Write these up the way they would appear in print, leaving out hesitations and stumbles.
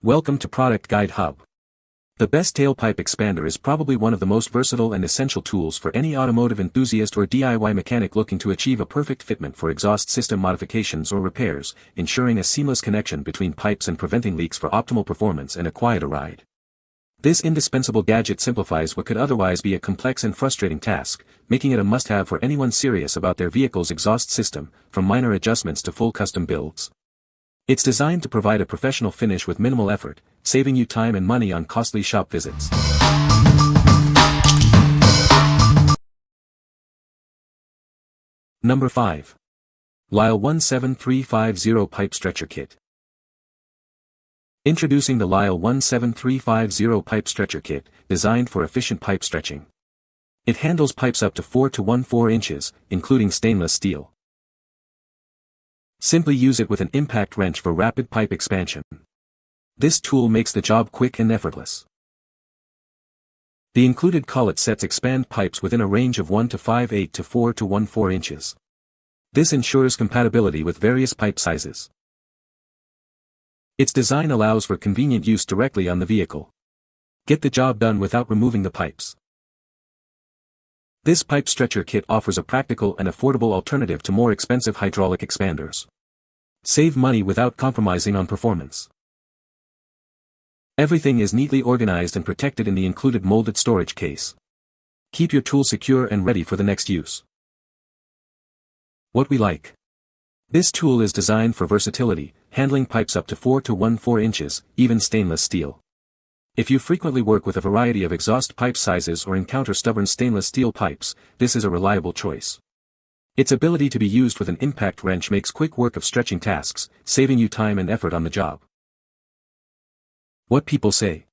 Welcome to Product Guide Hub. The best tailpipe expander is probably one of the most versatile and essential tools for any automotive enthusiast or DIY mechanic looking to achieve a perfect fitment for exhaust system modifications or repairs, ensuring a seamless connection between pipes and preventing leaks for optimal performance and a quieter ride. This indispensable gadget simplifies what could otherwise be a complex and frustrating task, making it a must-have for anyone serious about their vehicle's exhaust system, from minor adjustments to full custom builds. It's designed to provide a professional finish with minimal effort, saving you time and money on costly shop visits. Number 5. Lisle 17350 Pipe Stretcher Kit. Introducing the Lisle 17350 Pipe Stretcher Kit, designed for efficient pipe stretching. It handles pipes up to 4 to 1/4 inches, including stainless steel. Simply use it with an impact wrench for rapid pipe expansion. This tool makes the job quick and effortless. The included collet sets expand pipes within a range of 1 to 5/8 to 4 to 1/4 inches. This ensures compatibility with various pipe sizes. Its design allows for convenient use directly on the vehicle. Get the job done without removing the pipes. This pipe stretcher kit offers a practical and affordable alternative to more expensive hydraulic expanders. Save money without compromising on performance. Everything is neatly organized and protected in the included molded storage case. Keep your tool secure and ready for the next use. What we like. This tool is designed for versatility, handling pipes up to 4 to 1/4 inches, even stainless steel. If you frequently work with a variety of exhaust pipe sizes or encounter stubborn stainless steel pipes, this is a reliable choice. Its ability to be used with an impact wrench makes quick work of stretching tasks, saving you time and effort on the job. What people say.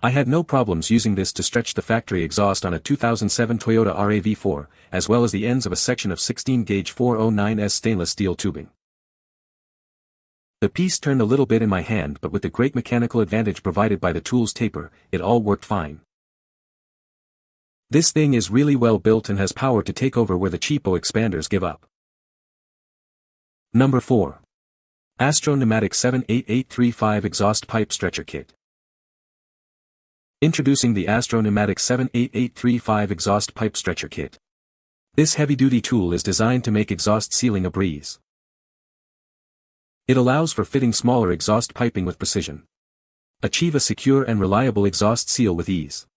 I had no problems using this to stretch the factory exhaust on a 2007 Toyota RAV4, as well as the ends of a section of 16-gauge 409S stainless steel tubing. The piece turned a little bit in my hand, but with the great mechanical advantage provided by the tool's taper, it all worked fine. This thing is really well built and has power to take over where the cheapo expanders give up. Number 4. Astro Pneumatic 78835 Exhaust Pipe Stretcher Kit. Introducing the Astro Pneumatic 78835 Exhaust Pipe Stretcher Kit. This heavy-duty tool is designed to make exhaust sealing a breeze. It allows for fitting smaller exhaust piping with precision. Achieve a secure and reliable exhaust seal with ease.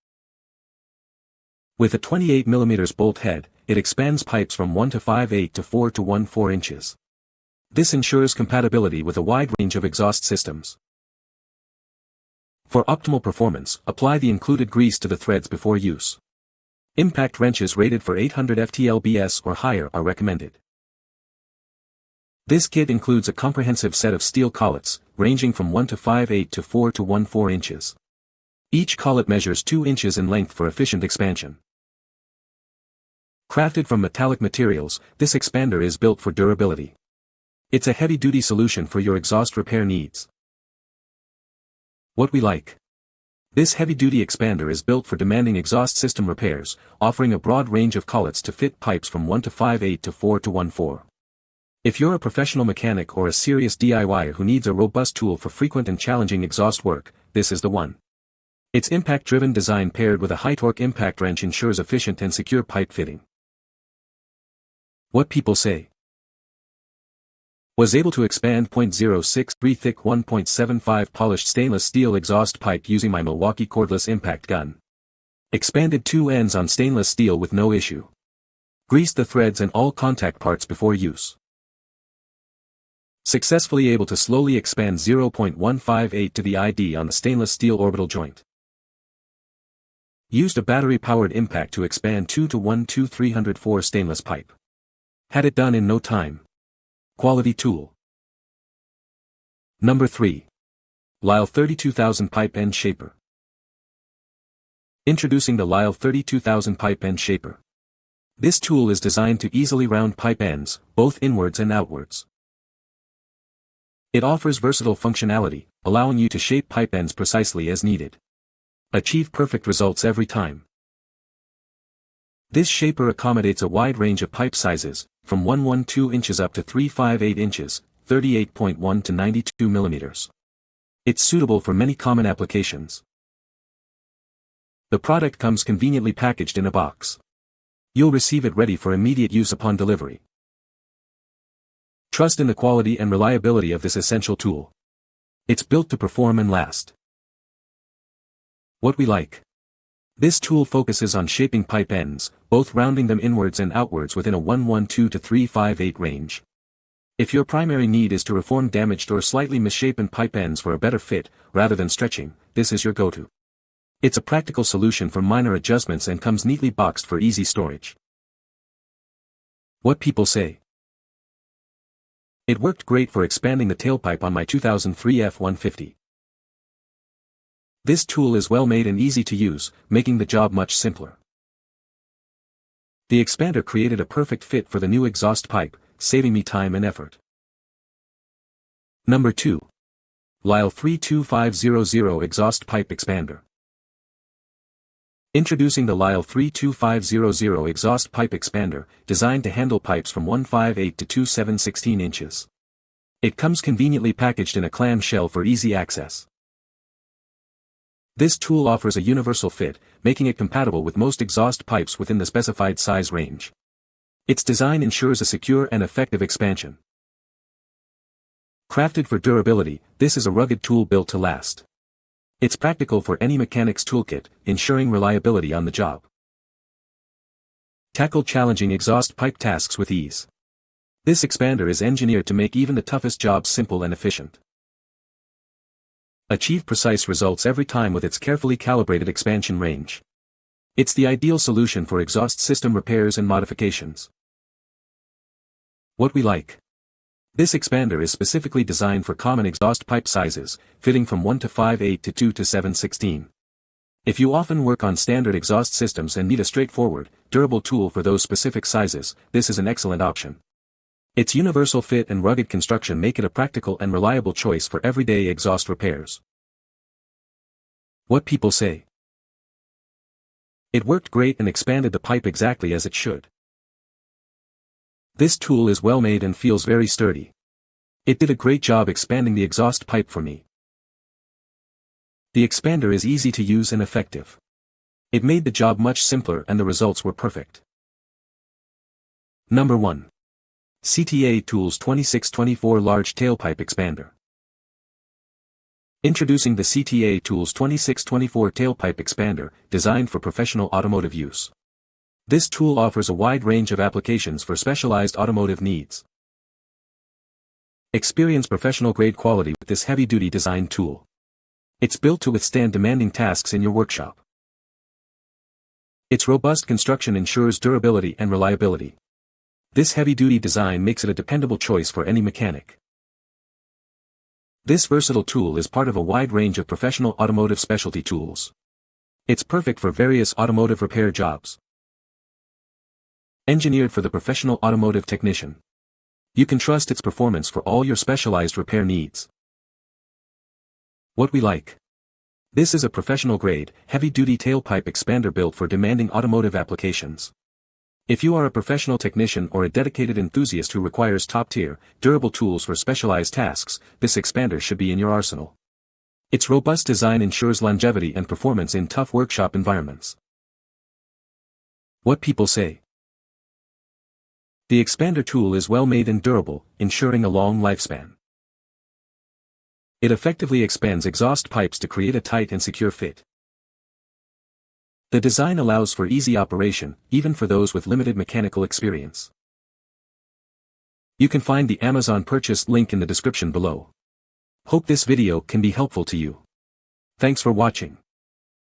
With a 28 mm bolt head, it expands pipes from 1 to 5/8 to 4 to 1/4 inches. This ensures compatibility with a wide range of exhaust systems. For optimal performance, apply the included grease to the threads before use. Impact wrenches rated for 800 FTLBS or higher are recommended. This kit includes a comprehensive set of steel collets, ranging from 1 to 5/8 to 4 to 1/4 inches. Each collet measures 2 inches in length for efficient expansion. Crafted from metallic materials, this expander is built for durability. It's a heavy-duty solution for your exhaust repair needs. What we like. This heavy-duty expander is built for demanding exhaust system repairs, offering a broad range of collets to fit pipes from 1 to 5/8 to 4 to 1/4. If you're a professional mechanic or a serious DIYer who needs a robust tool for frequent and challenging exhaust work, this is the one. Its impact-driven design paired with a high-torque impact wrench ensures efficient and secure pipe fitting. What people say. Was able to expand .063 thick 1.75 polished stainless steel exhaust pipe using my Milwaukee cordless impact gun. Expanded 2 ends on stainless steel with no issue. Greased the threads and all contact parts before use. Successfully able to slowly expand 0.158 to the ID on the stainless steel orbital joint. Used a battery-powered impact to expand 2 to 1/2/304 stainless pipe. Had it done in no time. Quality tool. Number 3. Lisle 32000 Pipe End Shaper. Introducing the Lisle 32000 Pipe End Shaper. This tool is designed to easily round pipe ends, both inwards and outwards. It offers versatile functionality, allowing you to shape pipe ends precisely as needed. Achieve perfect results every time. This shaper accommodates a wide range of pipe sizes, from 112 inches up to 358 inches, 38.1 to 92 millimeters. It's suitable for many common applications. The product comes conveniently packaged in a box. You'll receive it ready for immediate use upon delivery. Trust in the quality and reliability of this essential tool. It's built to perform and last. What we like. This tool focuses on shaping pipe ends, both rounding them inwards and outwards within a 112 to 358 range. If your primary need is to reform damaged or slightly misshapen pipe ends for a better fit, rather than stretching, this is your go-to. It's a practical solution for minor adjustments and comes neatly boxed for easy storage. What people say. It worked great for expanding the tailpipe on my 2003 F-150. This tool is well made and easy to use, making the job much simpler. The expander created a perfect fit for the new exhaust pipe, saving me time and effort. Number 2. Lisle 32500 Exhaust Pipe Expander. Introducing the Lisle 32500 Exhaust Pipe Expander, designed to handle pipes from 158 to 2716 inches. It comes conveniently packaged in a clam shell for easy access. This tool offers a universal fit, making it compatible with most exhaust pipes within the specified size range. Its design ensures a secure and effective expansion. Crafted for durability, this is a rugged tool built to last. It's practical for any mechanic's toolkit, ensuring reliability on the job. Tackle challenging exhaust pipe tasks with ease. This expander is engineered to make even the toughest jobs simple and efficient. Achieve precise results every time with its carefully calibrated expansion range. It's the ideal solution for exhaust system repairs and modifications. What we like. This expander is specifically designed for common exhaust pipe sizes, fitting from 1 to 5/8 to 2 to 7/16. If you often work on standard exhaust systems and need a straightforward, durable tool for those specific sizes, this is an excellent option. Its universal fit and rugged construction make it a practical and reliable choice for everyday exhaust repairs. What people say. It worked great and expanded the pipe exactly as it should. This tool is well made and feels very sturdy. It did a great job expanding the exhaust pipe for me. The expander is easy to use and effective. It made the job much simpler and the results were perfect. Number 1. CTA Tools 2624 Large Tailpipe Expander. Introducing the CTA Tools 2624 Tailpipe Expander, designed for professional automotive use. This tool offers a wide range of applications for specialized automotive needs. Experience professional-grade quality with this heavy-duty design tool. It's built to withstand demanding tasks in your workshop. Its robust construction ensures durability and reliability. This heavy-duty design makes it a dependable choice for any mechanic. This versatile tool is part of a wide range of professional automotive specialty tools. It's perfect for various automotive repair jobs. Engineered for the professional automotive technician. You can trust its performance for all your specialized repair needs. What we like. This is a professional-grade, heavy-duty tailpipe expander built for demanding automotive applications. If you are a professional technician or a dedicated enthusiast who requires top-tier, durable tools for specialized tasks, this expander should be in your arsenal. Its robust design ensures longevity and performance in tough workshop environments. What people say. The expander tool is well made and durable, ensuring a long lifespan. It effectively expands exhaust pipes to create a tight and secure fit. The design allows for easy operation, even for those with limited mechanical experience. You can find the Amazon purchase link in the description below. Hope this video can be helpful to you. Thanks for watching.